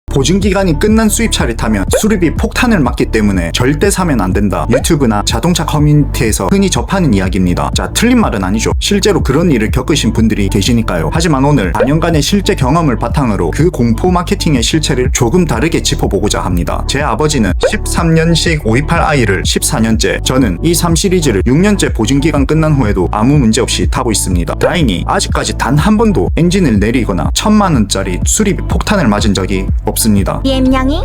보증기간이 끝난 수입차를 타면 수리비 폭탄을 맞기 때문에 절대 사면 안 된다. 유튜브나 자동차 커뮤니티에서 흔히 접하는 이야기입니다. 자, 틀린 말은 아니죠. 실제로 그런 일을 겪으신 분들이 계시니까요. 하지만 오늘 4년간의 실제 경험을 바탕으로 그 공포 마케팅의 실체를 조금 다르게 짚어보고자 합니다. 제 아버지는 13년식 528i를 14년째, 저는 이 3 시리즈를 6년째 보증기간 끝난 후에도 아무 문제 없이 타고 있습니다. 다행히 아직까지 단 한 번도 엔진을 내리거나 1000만원짜리 수리비 폭탄을 맞은 적이 없습니다.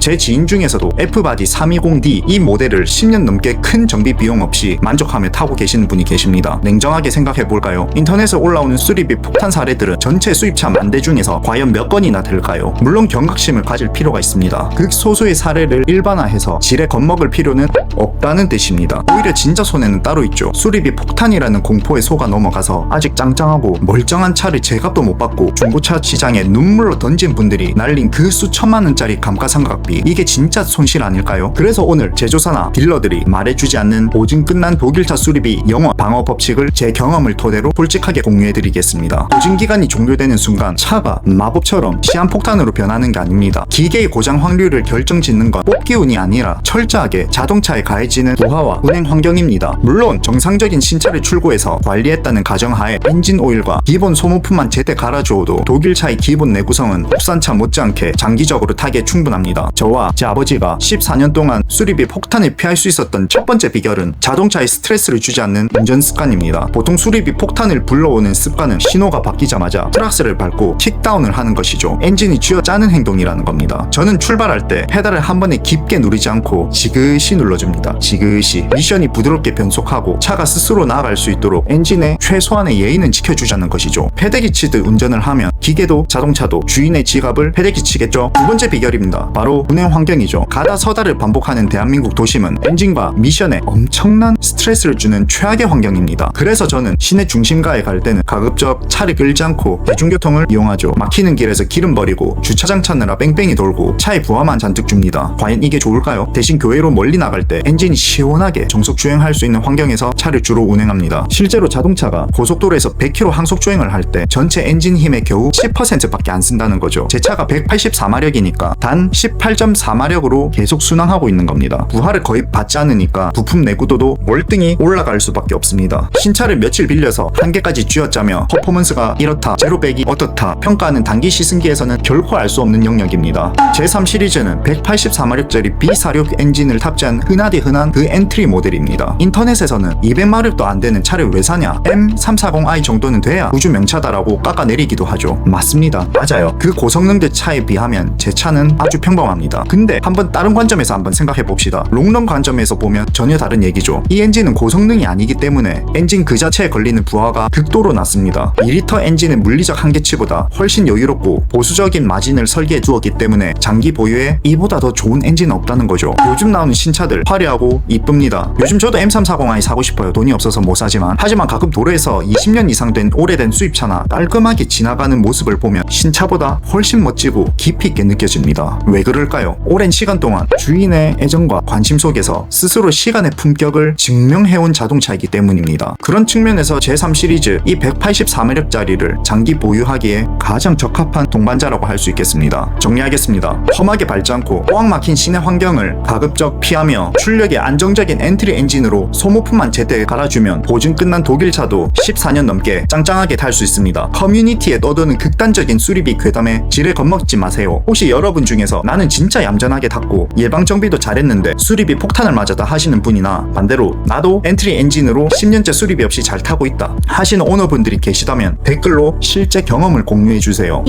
제 지인 중에서도 F바디 320D 이 모델을 10년 넘게 큰 정비 비용 없이 만족하며 타고 계시는 분이 계십니다. 냉정하게 생각해볼까요? 인터넷에 올라오는 수리비 폭탄 사례들은 전체 수입차 10,000대 중에서 과연 몇 건이나 될까요? 물론 경각심을 가질 필요가 있습니다. 극소수의 사례를 일반화해서 지레 겁먹을 필요는 없다는 뜻입니다. 오히려 진짜 손해는 따로 있죠. 수리비 폭탄이라는 공포에 속아 넘어가서 아직 짱짱하고 멀쩡한 차를 제값도 못 받고 중고차 시장에 눈물로 던진 분들이 날린 그 수천만원짜리 감가상각비, 이게 진짜 손실 아닐까요? 그래서 오늘 제조사나 딜러들이 말해주지 않는 보증 끝난 독일차 수리비 영업 방어 법칙을 제 경험을 토대로 솔직하게 공유해드리겠습니다. 보증기간이 종료되는 순간 차가 마법처럼 시한폭탄으로 변하는 게 아닙니다. 기계의 고장 확률을 결정짓는 건 뽑기운이 아니라 철저하게 자동차에 가해지는 부하와 운행 환경입니다. 물론 정상적인 신차를 출고해서 관리했다는 가정하에 엔진 오일과 기본 소모품만 제때 갈아주어도 독일차의 기본 내구성은 국산차 못지않게 장기적으로 타기에 충분합니다. 저와 제 아버지가 14년 동안 수리비 폭탄을 피할 수 있었던 첫 번째 비결은 자동차에 스트레스를 주지 않는 운전 습관입니다. 보통 수리비 폭탄을 불러오는 습관은 신호가 바뀌자마자 트락스를 밟고 킥다운을 하는 것이죠. 엔진이 쥐어짜는 행동이라는 겁니다. 저는 출발할 때 페달을 한 번에 깊게 누르지 않고 지그시 눌러줍니다. 지그시. 미션이 부드럽게 변속하고 차가 스스로 나아갈 수 있도록 엔진의 최소한의 예의는 지켜주자는 것이죠. 패대기 치듯 운전을 하면 기계도 자동차도 주인의 지갑을 패대기 치겠죠. 두 번째 비결입니다. 바로 운행 환경이죠. 가다 서다를 반복하는 대한민국 도심은 엔진과 미션에 엄청난 스트레스를 주는 최악의 환경입니다. 그래서 저는 시내 중심가에 갈 때는 가급적 차를 끌지 않고 대중교통을 이용하죠. 막히는 길에서 기름 버리고 주차장 찾느라 뺑뺑이 돌고 차에 부하만 잔뜩 줍니다. 과연 이게 좋을까요? 대신 교외로 멀리 나갈 때 엔진이 시원하게 정속 주행할 수 있는 환경에서 차를 주로 운행합니다. 실제로 자동차가 고속도로에서 100km 항속 주행을 할 때 전체 엔진 힘의 겨우 10%밖에 안 쓴다는 거죠. 제 차가 184마력이니까 단 18.4마력으로 계속 순항하고 있는 겁니다. 부하를 거의 받지 않으니까 부품 내구도도 월등히 올라갈 수밖에 없습니다. 신차를 며칠 빌려서 한 개까지 쥐어짜며 퍼포먼스가 이렇다, 제로 백이 어떻다 평가하는 단기 시승기에서는 결코 알 수 없는 영역입니다. 제3 시리즈는 184마력짜리 B46 엔진을 탑재한 흔하디 흔한 그 엔트리 모델입니다. 인터넷에서는 200마력도 안 되는 차를 왜 사냐, M340i 정도는 돼야 우주 명차다라고 깎아내리기도 하죠. 맞습니다. 맞아요. 그 고성능대 차에 비하면 제 차는 아주 평범합니다. 근데 한번 다른 관점에서 한번 생각해봅시다. 롱런 관점에서 보면 전혀 다른 얘기죠. 이 엔진은 고성능이 아니기 때문에 엔진 그 자체에 걸리는 부하가 극도로 낮습니다. 2리터 엔진의 물리적 한계치보다 훨씬 여유롭고 보수적인 마진을 설계해 두었기 때문에 장기 보유에 이보다 더 좋은 엔진은 없다는 거죠. 요즘 나오는 신차들 화려하고 이쁩니다. 요즘 저도 M340i 사고 싶어요. 돈이 없어서 못 사지만. 하지만 가끔 도로에서 20년 이상 된 오래된 수입차나 깔끔하게 지나가는 모습을 보면 신차보다 훨씬 멋지고 깊이 있게 느껴집니다. 왜 그럴까요? 오랜 시간 동안 주인의 애정과 관심 속에서 스스로 시간의 품격을 증명해온 자동차이기 때문입니다. 그런 측면에서 제3 시리즈 이 184마력짜리를 장기 보유하기에 가장 적합한 동반자라고 할 수 있겠습니다. 정리하겠습니다. 험하게 밟지 않고 꽉 막힌 시내 환경을 가급적 피하며 출력의 안정적인 엔트리 엔진으로 소모품만 제때 갈아주면 보증 끝난 독일차도 14년 넘게 짱짱하게 탈 수 있습니다. 커뮤니티에 떠도는 극단적인 수리비 괴담에 지레 겁먹지 마세요. 혹시 여러분 중에서 나는 진짜 얌전하게 탔고 예방정비도 잘했는데 수리비 폭탄을 맞았다 하시는 분이나 반대로 나도 엔트리 엔진으로 10년째 수리비 없이 잘 타고 있다 하시는 오너분들이 계시다면 댓글로 실제 경험을 공유해주세요.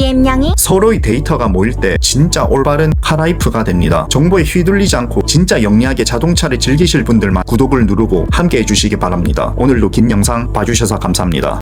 서로의 데이터가 모일 때 진짜 올바른 카라이프가 됩니다. 정보에 휘둘리지 않고 진짜 영리하게 자동차를 즐기실 분들만 구독을 누르고 함께 해주시기 바랍니다. 오늘도 긴 영상 봐주셔서 감사합니다.